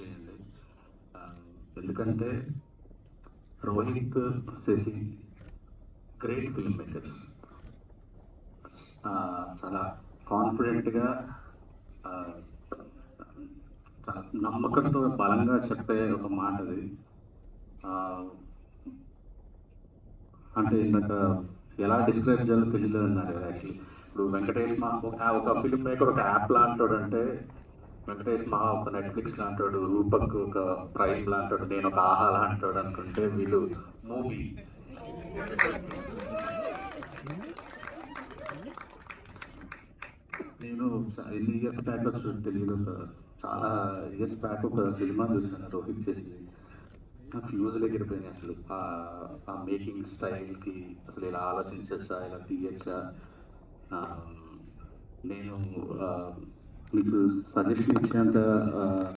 చేయండి. ఎందుకంటే Rohit, Shashi great film makers. చాలా కాన్ఫిడెంట్గా, చాలా నమ్మకంతో బలంగా చెప్పే ఒక మాట అది. అంటే ఇందాక ఎలా డిస్క్రైబ్ చేయాలో తెలియదు అన్నారు కదా. యాక్చువల్లీ ఇప్పుడు వెంకటేష్ ఒక ఫిల్మ్ మేకర్ ఒక యాప్ లాంటాడు అంటే, వెంకటేష్ మహా ఒక నెట్ఫ్లిక్స్ లాంటాడు, రూపక్ ఒక ప్రైమ్ లాంటాడు, నేను ఒక ఆహా లాంటాడు అనుకుంటే వీళ్ళు మూవీ. నేను ఎన్ని ఇయర్స్ బ్యాక్ తెలియదు, చాలా ఇయర్స్ బ్యాక్ ఒక సినిమా చూసాను రోహిత్ చేసింది. నాకు ఫ్యూజ్లు ఎగిరిపోయినాయి అసలు. ఆ మేకింగ్ స్టైల్కి అసలు ఇలా ఆలోచించచ్చా, ఇలా తీయచ్చా. నేను మీకు సజెషన్ ఇచ్చేంత